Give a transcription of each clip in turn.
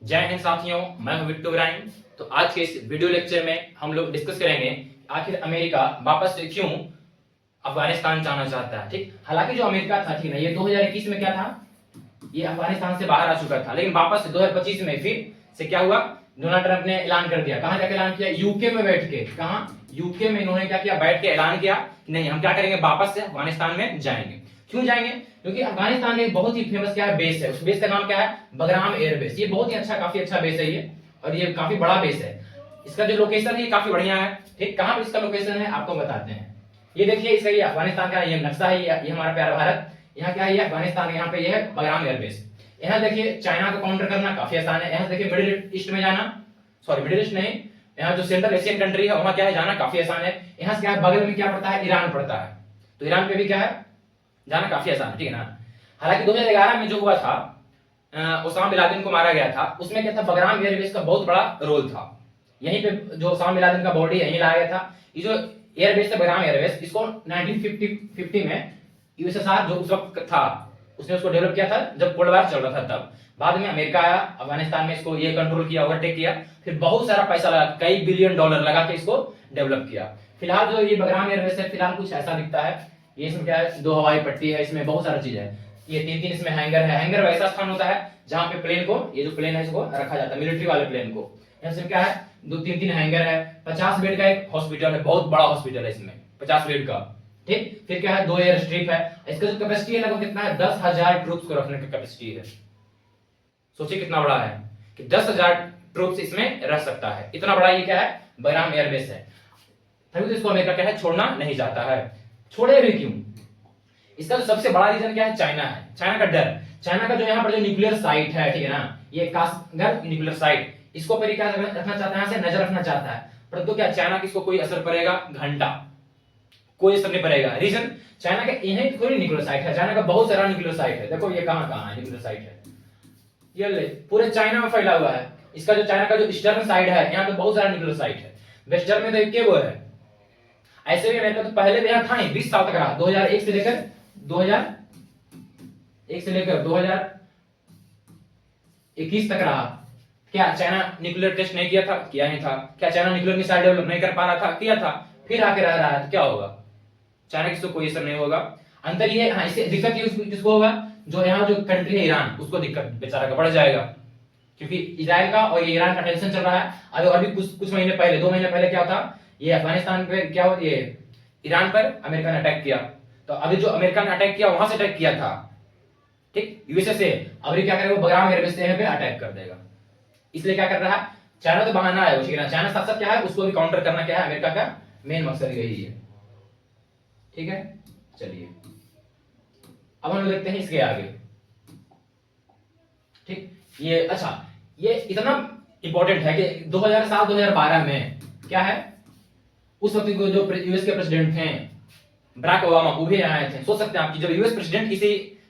जय हिंद साथियों, मैं हूं बिट्टू इब्राहिम। तो आज के इस वीडियो लेक्चर में हम लोग डिस्कस करेंगे आखिर अमेरिका वापस से क्यों अफगानिस्तान जाना चाहता है। ठीक, हालांकि जो अमेरिका था, ठीक है, ये 2021 में क्या था, ये अफगानिस्तान से बाहर आ चुका था, लेकिन वापस से 2025 में फिर से क्या हुआ, डोनाल्ड ट्रंप ने ऐलान कर दिया। कहां जाकर ऐलान किया? यूके में बैठ के। कहां? यूके में इन्होंने क्या किया, बैठ के ऐलान किया कि नहीं, हम क्या करेंगे, वापस से अफगानिस्तान में जाएंगे। क्यों जाएंगे? क्योंकि अफगानिस्तान में एक बहुत ही फेमस क्या है, बेस है। उस बेस का नाम क्या है? Bagram air base. ये बहुत ही अच्छा, काफी अच्छा बेस है ये, और ये काफी बड़ा बेस है। इसका जो लोकेशन है काफी बढ़िया है। ठीक, कहां पर इसका लोकेशन है आपको बताते हैं। ये देखिए, इसका ये अफगानिस्तान का ये नक्शा है, ये हमारा प्यारा भारत। यहाँ क्या है, ये अफगानिस्तान, यहाँ पे ये है बगराम एयरबेस। यहाँ देखिए चाइना को काउंटर करना काफी आसान है। यहाँ देखिए मिडिल ईस्ट में जाना, सॉरी मिडिल ईस्ट नहीं, यहाँ जो सेंट्रल एशियन कंट्री है वहां क्या है, जाना काफी आसान है। यहाँ से क्या है, बगल में क्या पड़ता है, ईरान पड़ता है, तो ईरान पे भी क्या है, जाना काफी आसान है। ठीक है ना। हालांकि 2011 में जो हुआ था, ओसामा बिन लादेन को मारा गया था, उसमें क्या था, बगराम एयरबेस का बहुत बड़ा रोल था। यहीं पे जो ओसामा बिन लादेन का बॉडी यहीं लाया गया था। ये जो एयरबेस है बगराम एयरबेस, इसको 1950 में यूएसएसआर जो उस वक्त था, उसने उसको डेवलप किया था जब कोल्ड वार चल रहा था तब। बाद में अमेरिका आया, अफगानिस्तान में इसको ये कंट्रोल किया, ओवरटेक किया, फिर बहुत सारा पैसा लगा, कई बिलियन डॉलर लगा के इसको डेवलप किया। फिलहाल जो ये बगराम एयरबेस है, फिलहाल कुछ ऐसा दिखता है। ये इसमें क्या है, 2 हवाई पट्टी है, इसमें बहुत सारी चीज है। ये 3-3 इसमें हैंगर है। हैंगर वैसा स्थान होता है जहां पे प्लेन को, ये जो प्लेन है इसको रखा जाता है, मिलिट्री वाले प्लेन को। इसमें क्या है, 2-3 हैंगर है। 50 बेड का एक हॉस्पिटल है, बहुत बड़ा हॉस्पिटल है इसमें, 50 बेड का। ठीक, फिर क्या है, 2 एयर स्ट्रिप है। इसका जो कैपेसिटी है लगभग कितना है, 10,000 ट्रूप्स को रखने का कैपेसिटी है। सोचिए कितना बड़ा है कि 10,000 ट्रूप्स इसमें रह सकता है। इतना बड़ा ये क्या है, बगराम एयरबेस है। तभी तो इसको अमेरिका क्या है, छोड़ना नहीं चाहता है। छोड़े भी क्यों? इसका जो सबसे बड़ा रीजन क्या है, चाइना है। चाइना का डर, चाइना का जो यहाँ पर जो न्यूक्लियर साइट है, ठीक है ना, ये कासगंज न्यूक्लियर साइट, इसको पर क्या रखना चाहता है, यहाँ से नजर रखना चाहता है। परंतु क्या चाइना किसको कोई असर पड़ेगा? घंटा कोई असर नहीं पड़ेगा। रीजन, चाइना के यहीं थोड़ी न्यूक्लियर साइट है, चाइना का बहुत सारा न्यूक्लियर साइट है। देखो ये कहां कहां है न्यूक्लियर साइट है, ये ले पूरे चाइना में फैला हुआ है। इसका जो चाइना का जो ईस्टर्न साइड है, यहाँ पे बहुत सारा न्यूक्लियर साइट है। वेस्टर्न में तो एक वो है। ऐसे भी अमेरिका तो पहले भी यहाँ था नहीं, 20 साल तक रहा। 2001 से लेकर 2021 तक रहा। क्या चाइना न्यूक्लियर टेस्ट नहीं किया था? किया नहीं था। क्या चाइना न्यूक्लियर मिसाइल डेवलप नहीं कर पा रहा था? किया था। फिर आके रह रहा है, तो क्या होगा? चाइना किसको कोई असर नहीं होगा। अंतर ये, हाँ, इससे दिक्कत ये किसको होगा, जो यहाँ जो कंट्री है ईरान, उसको दिक्कत बेचारा का बढ़ जाएगा। क्योंकि इजराइल का और ये ईरान का टेंशन चल रहा है। अभी कुछ महीने पहले, 2 महीने पहले क्या था, ये अफगानिस्तान पे क्या होती है, ईरान पर अमेरिका ने अटैक किया। तो अभी जो अमेरिका ने अटैक किया, वहां से अटैक किया था, ठीक, यूएसए से। अभी क्या करेगा, वो बगराम एयरबेस से यहाँ पे अटैक कर देगा। इसलिए क्या कर रहा है, चाइना तो बहाना है, ठीक है ना। चाइना साथ साथ क्या है, उसको भी काउंटर करना क्या है, अमेरिका का मेन मकसद यही है। ठीक है, चलिए अब हम देखते हैं इसके आगे। ठीक, ये अच्छा, ये इतना इंपॉर्टेंट है कि 2007-2012 में क्या है, उस वक्त जो यूएस के प्रेसिडेंट थे बराक ओबामा, वो भी आए थे। सोच सकते हैं आप कि जब यूएस प्रेसिडेंट किसी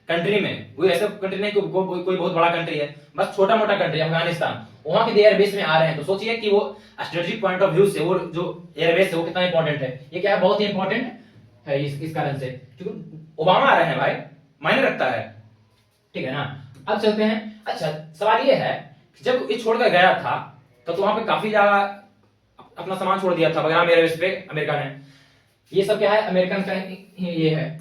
कंट्री में, वो ऐसा कंट्री नहीं कोई बहुत बड़ा कंट्री है, बस छोटा मोटा कंट्री अफगानिस्तान, वहां के एयरबेस में आ रहे हैं, तो सोचिए कि वो स्ट्रेटेजिक पॉइंट ऑफ व्यू से वो जो एयरबेस है वो कितना इंपॉर्टेंट है। ये क्या है, बहुत ही इंपॉर्टेंट है इस कारण से, क्योंकि ओबामा आ रहे हैं भाई, मायने रखता है। ठीक है ना। अब चलते हैं। अच्छा, सवाल ये है कि जब ये छोड़कर गया था तो वहां पे काफी ज्यादा अपना सामान छोड़ दिया था बगराम एयरबेस पे अमेरिका ने। ये सब क्या है, अमेरिकन का ये है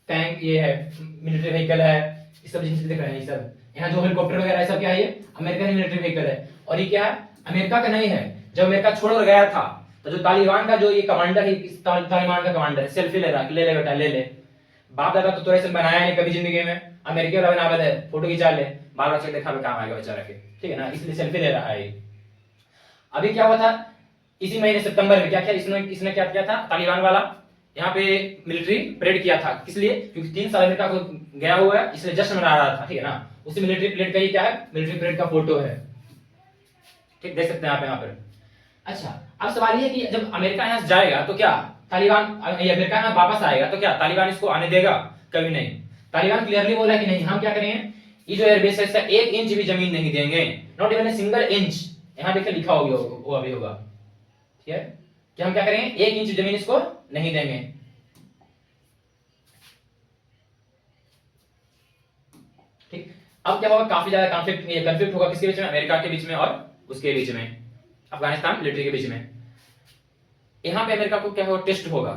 टैंक, ये है मिलिट्री व्हीकल है, ये सब जिनसे दिख रहे हैं, ये सब यहाँ जो हेलीकॉप्टर वगैरह है सब क्या है, ये अमेरिकन मिलिट्री व्हीकल है। और ये क्या है, अमेरिका का नहीं है। जब अमेरिका छोड़कर गया था तो जो तालिबान का जो ये कमांडर है, तालिबान का कमांडर है, सेल्फी ले रहा, ले ले बेटा ले ले, बाप दादा तो ऐसे बनाया नहीं कभी जिंदगी में, अमेरिका वाला बनावत है, फोटो खिंचा ले, बाल बच्चे देखा काम आएगा बेचारा के, ठीक है ना, इसलिए सेल्फी ले रहा है। अभी क्या हुआ था, इसी महीने सितंबर में क्या किया इसने क्या किया था, तालिबान वाला यहाँ पे मिलिट्री परेड किया था। किस लिए? क्योंकि 3 साल अमेरिका को गया हुआ है, इसलिए जश्न मना रहा था, ठीक है ना। उसी मिलिट्री परेड का ये क्या है, मिलिट्री परेड का फोटो है, ठीक, देख सकते हैं आप यहाँ पर। अच्छा, अब सवाल ये है कि जब अमेरिका यहाँ से जाएगा तो क्या तालिबान, ये अमेरिका यहाँ वापस आएगा तो क्या तालिबान इसको आने देगा? कभी नहीं। तालिबान क्लियरली बोला है कि नहीं, हम क्या करेंगे, ये जो एयरबेस है इसका 1 इंच भी जमीन नहीं देंगे, not even a single inch. यहाँ देखिए लिखा होगा, वो अभी होगा, ठीक है, कि हम क्या करेंगे, 1 इंच जमीन इसको नहीं देंगे। ठीक, अब क्या होगा, काफी ज्यादा कंफ्लिक्ट होगा किसके बीच में, अमेरिका के बीच में और उसके बीच में, अफगानिस्तान मिलिट्री के बीच में। यहां पे अमेरिका को क्या होगा, टेस्ट होगा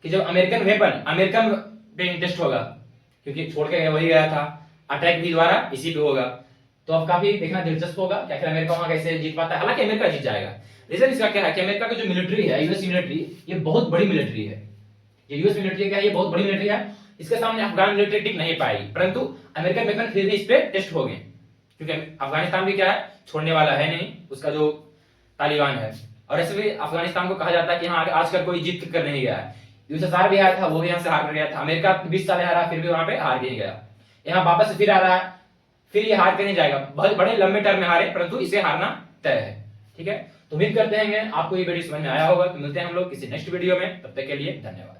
कि जब अमेरिकन वेपन अमेरिकन पे टेस्ट होगा, क्योंकि छोड़ के वही गया था, अटैक भी द्वारा इसी पे होगा। तो अब काफी देखना दिलचस्प होगा कि आखिर अमेरिका वहां कैसे जीत पाता है। हालांकि अमेरिका जीत जाएगा। रीजन इसका क्या है कि अमेरिका की जो मिलिट्री है, यूएस मिलिट्री, ये बहुत बड़ी मिलिट्री है। ये यूएस मिलिट्री क्या है, ये बहुत बड़ी मिलिट्री है। इसके सामने अफगान मिलिट्री टिक नहीं पाई, परंतु अमेरिकन वेपन फिर भी इस पे टेस्ट हो गए, क्योंकि अफगानिस्तान भी क्या है, छोड़ने वाला है नहीं, उसका जो तालिबान है। और ऐसे भी अफगानिस्तान को कहा जाता है कि यहाँ आजकल कोई जीत कर नहीं गया है। यूएसएसआर भी आया था, वो भी यहाँ से हार कर गया था। अमेरिका 20 साल हारा, फिर भी वहां पे हार नहीं गया। यहाँ वापस फिर आ रहा है, फिर ये हार के नहीं जाएगा। बहुत बड़े लंबे टर्म में हारे, परंतु इसे हारना तय है। ठीक है, तो उम्मीद करते हैं आपको ये वीडियो समझ में आया होगा। तो मिलते हैं हम लोग किसी नेक्स्ट वीडियो में, तब तक के लिए धन्यवाद।